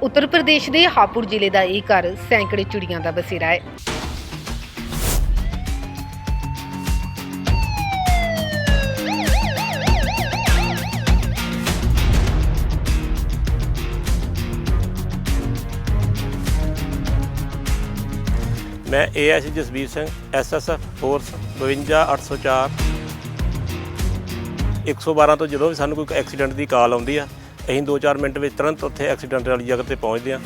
उत्तर प्रदेश के हापुड़ जिले का यह घर सैकड़े चिड़ियां का बसेरा है। मैं ASI Jasbir Singh SSF force 52 804 112 तो जो भी सानू कोई एक्सीडेंट की कॉल आती है अं 2-4 मिनट में तुरंत उत्थे एक्सीडेंट वाली जगह पर पहुँचते हैं।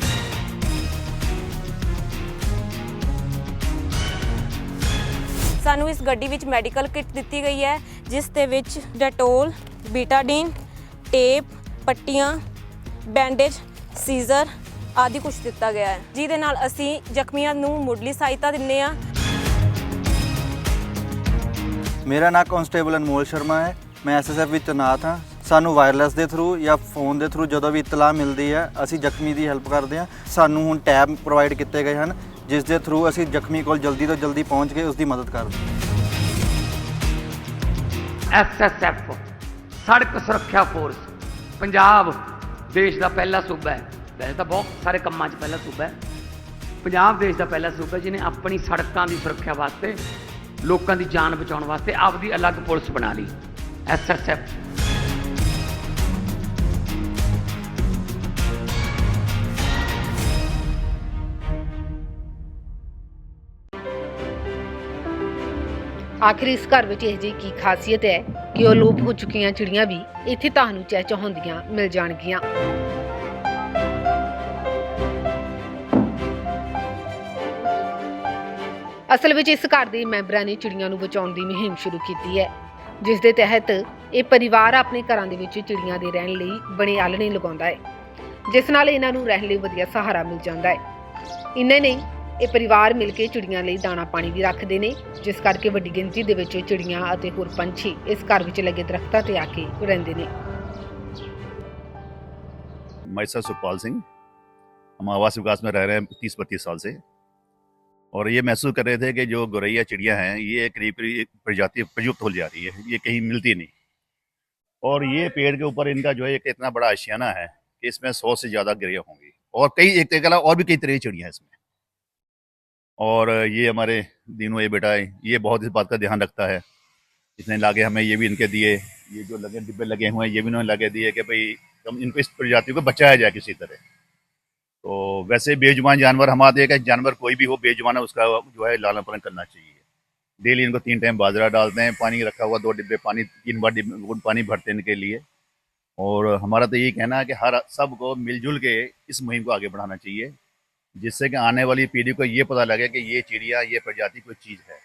सानू इस गड्डी विच मैडिकल किट दिती गई है जिस दे विच डेटोल, बीटाडीन, टेप, पट्टियां, बैंडेज, सीजर आदि कुछ दिता गया है जिहदे नाल असीं जख्मियां नूं मुढली सहायता दिंदे आ। मेरा नाम कांस्टेबल अनमोल शर्मा है। मैं SSF विच तैनात हाँ। सानू वायरलैस के थ्रू या फोन के थ्रू जो भी इतला मिलती है असी जख्मी की हेल्प करते हैं। सानू हुण टैब प्रोवाइड किए गए हैं जिस दे थ्रू असी जख्मी को जल्दी तो जल्दी पहुँच के उसकी मदद करते हैं। SSF सड़क सुरक्षा फोर्स पंजाब देश का पहला सूबा है। वैसे तो बहुत सारे कामों च पहला सूबा है। पंजाब देश का पहला सूबा जिन्हें अपनी सड़कों की सुरक्षा वास्ते लोगों की जान बचाने वास्ते आपकी अलग पुलिस बना ली SSF। आखिर इस घर में यह जी की खासियत है कि वह लोप हो चुकियां चिड़ियां भी इत्थे तुहानू चहचहाउंदियां मिल जाणगियां। असल में इस घर के मैंबरां ने चिड़ियां नू बचाउण दी मुहिम शुरू की है जिस दे तहत ये परिवार अपने घरों के विच चिड़ियां दे रहण लई बने आलणे लगाउंदा है जिस नाल इन्हां नू रहण लई वधिया सहारा मिल जांदा है। इन्ने नहीं ये परिवार मिलकर चिड़ियां लई दाना पानी भी रखते हैं जिस करके वड्डी गिनती दे विच चिड़ियां अते होर पंछी इस घर विच लगे दरख्तां ते आके रहंदे ने। मैं सुखपाल सिंह, हम आवास विकास में रह रहे हैं 30-32 साल से और ये महसूस कर रहे थे कि जो गौरैया चिड़ियाँ हैं ये करीब करीब प्रजाति प्रयुक्त हो जा रही है, ये कहीं मिलती नहीं। और ये पेड़ के ऊपर इनका जो है एक इतना बड़ा आशियाना है कि इसमें 100 से ज़्यादा गिरैया होंगी और कई एक के अलावा और भी कई तरह की चिड़ियाँ हैं इसमें। और ये हमारे दीनू ये बेटा है, ये बहुत इस बात का ध्यान रखता है। इसने लागे हमें ये भी इनके दिए, ये जो लगे डिब्बे लगे हुए हैं ये भी इन्होंने लगे दिए कि भाई हम इनको इस प्रजाति को बचाया जाए किसी तरह। तो वैसे बेजुबान जानवर हमारे एक जानवर कोई भी हो बेजुबान है उसका जो है लालन पालन करना चाहिए। डेली इनको 3 टाइम बाजरा डालते हैं, पानी रखा हुआ 2 डिब्बे पानी 3 बार पानी भरते हैं इनके लिए। और हमारा तो यही कहना है कि हर सबको मिलजुल के इस मुहिम को आगे बढ़ाना चाहिए जिससे कि आने वाली पीढ़ी को ये पता लगे कि ये चिड़िया ये प्रजाति कोई चीज़ है।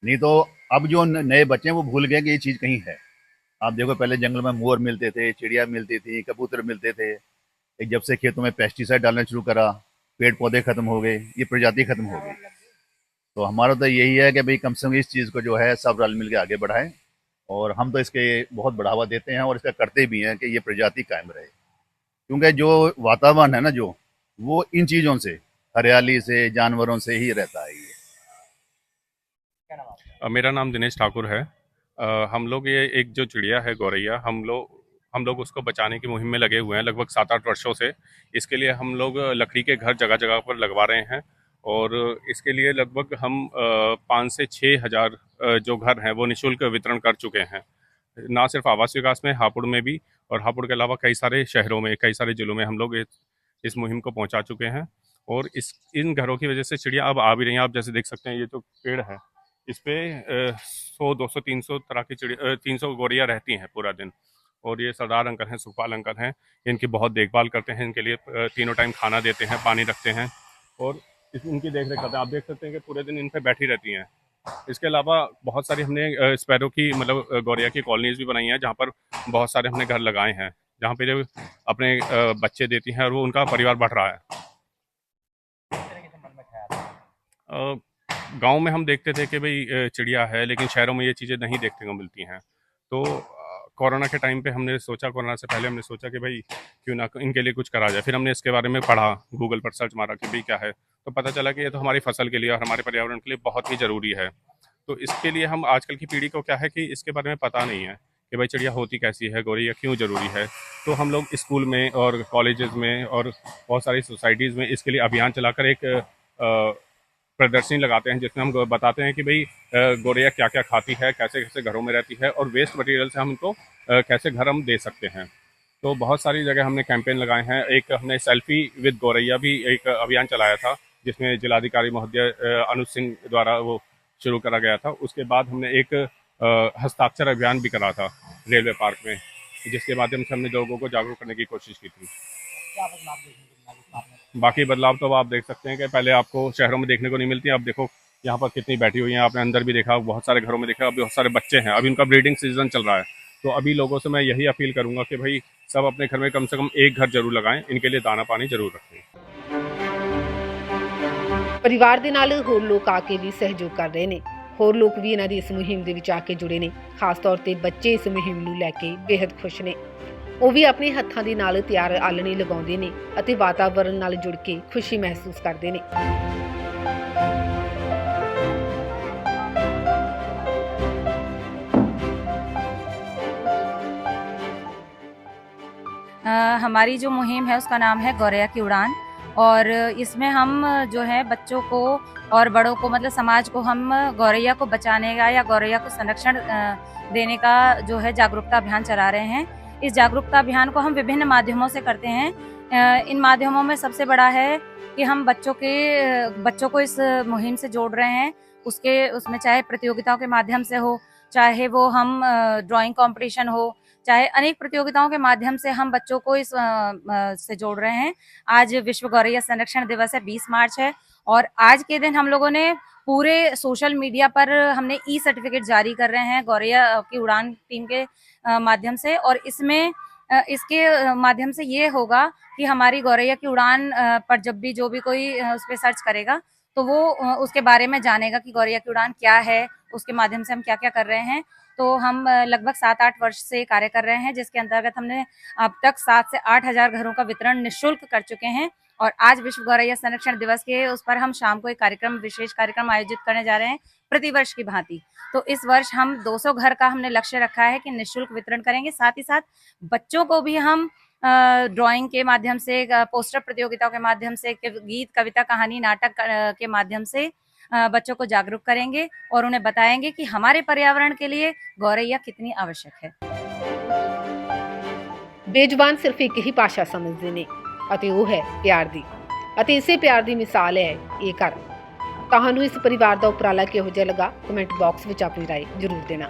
नहीं तो अब जो नए बच्चे हैं वो भूल गए कि ये चीज़ कहीं है। आप देखो पहले जंगल में मोर मिलते थे, चिड़िया मिलती थी, कबूतर मिलते थे। एक जब से खेतों में पेस्टिसाइड डालना शुरू करा पेड़ पौधे ख़त्म हो गए, ये प्रजाति ख़त्म हो गई। तो हमारा तो यही है कि भाई कम से कम इस चीज़ को जो है सब रल मिल के आगे बढ़ाएं और हम तो इसके बहुत बढ़ावा देते हैं और इसका करते भी हैं कि ये प्रजाति कायम रहे। क्योंकि जो वातावरण है ना जो वो इन चीज़ों से हरियाली से जानवरों से ही रहता है। ये मेरा नाम दिनेश ठाकुर है। हम लोग ये एक जो चिड़िया है गौरैया हम लोग उसको बचाने की मुहिम में लगे हुए हैं लगभग 7-8 वर्षों से। इसके लिए हम लोग लकड़ी के घर जगह जगह पर लगवा रहे हैं और इसके लिए लगभग हम 5 से 6 हज़ार जो घर हैं वो निःशुल्क वितरण कर चुके हैं। ना सिर्फ आवास विकास में, हापुड़ में भी, और हापुड़ के अलावा कई सारे शहरों में कई सारे ज़िलों में हम लोग इस मुहिम को पहुंचा चुके हैं। और इन घरों की वजह से चिड़िया अब आ भी रही हैं। आप जैसे देख सकते हैं ये जो पेड़ है इस पर 100-200-300 तरह की चिड़िया 300 गौरैया रहती हैं पूरा दिन। और ये सरदार अंकल हैं, सुखपाल अंकल हैं, इनकी बहुत देखभाल करते हैं। इनके लिए तीनों टाइम खाना देते हैं, पानी रखते हैं और इनकी देख रेख करते हैं। आप देख सकते हैं कि पूरे दिन इन पर बैठी रहती हैं। इसके अलावा बहुत सारी हमने स्पैरो की मतलब गौरैया की कॉलोनीज भी बनाई हैं जहाँ पर बहुत सारे हमने घर लगाए हैं जहाँ पे जो अपने बच्चे देती हैं और वो उनका परिवार बढ़ रहा है। गांव में हम देखते थे कि भाई चिड़िया है लेकिन शहरों में ये चीज़ें नहीं देखने को मिलती हैं। तो कोरोना के टाइम पे हमने सोचा, कोरोना से पहले हमने सोचा कि भाई क्यों ना इनके लिए कुछ करा जाए। फिर हमने इसके बारे में पढ़ा, गूगल पर सर्च मारा कि भाई क्या है, तो पता चला कि ये तो हमारी फसल के लिए और हमारे पर्यावरण के लिए बहुत ही ज़रूरी है। तो इसके लिए हम आजकल की पीढ़ी को क्या है कि इसके बारे में पता नहीं है कि भाई चिड़िया होती कैसी है, गौरैया क्यों ज़रूरी है। तो हम लोग स्कूल में और कॉलेजेस में और बहुत सारी सोसाइटीज़ में इसके लिए अभियान चलाकर एक प्रदर्शनी लगाते हैं, जिसमें हम बताते हैं कि भाई गौरैया क्या क्या खाती है, कैसे कैसे घरों में रहती है, और वेस्ट मटेरियल से हम इनको कैसे घर हम दे सकते हैं। तो बहुत सारी जगह हमने कैंपेन लगाए हैं। एक हमने सेल्फी विद गौरैया भी एक अभियान चलाया था, जिसमें जिलाधिकारी महोदय अनुज सिंह द्वारा वो शुरू करा गया था। उसके बाद हमने एक हस्ताक्षर अभियान भी करा था रेलवे पार्क में, जिसके माध्यम से हमने लोगों को जागरूक करने की कोशिश की थी। बाकी बदलाव तो आप देख सकते हैं कि पहले आपको शहरों में देखने को नहीं मिलती। अब देखो यहाँ पर कितनी बैठी हुई हैं, आपने अंदर भी देखा, बहुत सारे घरों में देखा, अब बहुत सारे बच्चे हैं, अभी उनका ब्रीडिंग सीजन चल रहा है। तो अभी लोगों से मैं यही अपील करूंगा कि भाई सब अपने घर में कम से कम एक घर जरूर लगाएं, इनके लिए दाना पानी जरूर रखें। ਪਰਿਵਾਰ ਦੇ ਨਾਲ ਹੋਰ ਲੋਕ ਆ ਕੇ ਵੀ ਸਹਿਯੋਗ ਕਰ ਰਹੇ ਨੇ। ਹੋਰ ਲੋਕ ਵੀ ਇਹਨਾਂ ਦੀ ਇਸ ਮੁਹਿੰਮ ਦੇ ਵਿੱਚ ਆ ਕੇ ਜੁੜੇ ਨੇ। ਖਾਸ ਤੌਰ ਤੇ ਬੱਚੇ ਇਸ ਮੁਹਿੰਮ ਨੂੰ ਲੈ ਕੇ ਬੇहद ਖੁਸ਼ ਨੇ। ਉਹ ਵੀ ਆਪਣੇ ਹੱਥਾਂ ਦੇ ਨਾਲ ਤਿਆਰ ਆਲਣੇ ਲਗਾਉਂਦੇ ਨੇ ਅਤੇ ਵਾਤਾਵਰਣ ਨਾਲ ਜੁੜ ਕੇ ਖੁਸ਼ੀ ਮਹਿਸੂਸ ਕਰਦੇ ਨੇ। हमारी जो मुहिम है उसका नाम है गौरैया की उड़ान, और इसमें हम जो है बच्चों को और बड़ों को, मतलब समाज को, हम गौरैया को बचाने का या गौरैया को संरक्षण देने का जो है जागरूकता अभियान चला रहे हैं। इस जागरूकता अभियान को हम विभिन्न माध्यमों से करते हैं। इन माध्यमों में सबसे बड़ा है कि हम बच्चों को इस मुहिम से जोड़ रहे हैं। उसमें चाहे प्रतियोगिताओं के माध्यम से हो, चाहे वो हम ड्राइंग कंपटीशन हो, चाहे अनेक प्रतियोगिताओं के माध्यम से हम बच्चों को इस से जोड़ रहे हैं। आज विश्व गौरैया संरक्षण दिवस है, 20 मार्च है, और आज के दिन हम लोगों ने पूरे सोशल मीडिया पर हमने ई सर्टिफिकेट जारी कर रहे हैं गौरैया की उड़ान टीम के माध्यम से। और इसमें इसके माध्यम से ये होगा कि हमारी गौरैया की उड़ान पर जब भी जो भी कोई उस पर सर्च करेगा तो वो उसके बारे में जानेगा कि गौरैया की उड़ान क्या है, उसके माध्यम से हम क्या क्या कर रहे हैं। तो हम लगभग 7-8 वर्ष से कार्य कर रहे हैं, जिसके अंतर्गत हमने अब तक 7 से 8 हजार घरों का वितरण निःशुल्क कर चुके हैं। और आज विश्व गौरैया संरक्षण दिवस के उस पर हम शाम को एक विशेष कार्यक्रम आयोजित करने जा रहे हैं, प्रतिवर्ष की भांति। तो इस वर्ष हम 200 घर का हमने लक्ष्य रखा है कि निःशुल्क वितरण करेंगे। साथ ही साथ बच्चों को भी हम ड्राइंग के माध्यम से, पोस्टर प्रतियोगिताओं के माध्यम से, गीत, कविता, कहानी, नाटक के माध्यम से बच्चों को जागरूक करेंगे और उन्हें बताएंगे कि हमारे पर्यावरण के लिए गौरैया कितनी आवश्यक है। ਬੇਜ਼ੁਬਾਨ ਸਿਰਫ ਇੱਕ ਹੀ ਭਾਸ਼ਾ ਸਮਝਦੇ ਨੇ ਅਤੇ ਉਹ ਹੈ ਪਿਆਰ ਦੀ, ਅਤੇ ਇਸੇ ਪਿਆਰ ਦੀ ਮਿਸਾਲ ਹੈ ਇਹ ਘਰ। ਤੁਹਾਨੂੰ ਇਸ ਪਰਿਵਾਰ ਦਾ ਉਪਰਾਲਾ ਕਿਹੋ ਜਿਹਾ ਲੱਗਾ? ਕਮੈਂਟ ਬਾਕਸ ਵਿੱਚ ਆਪਣੀ ਰਾਏ ਜ਼ਰੂਰ ਦੇਣਾ।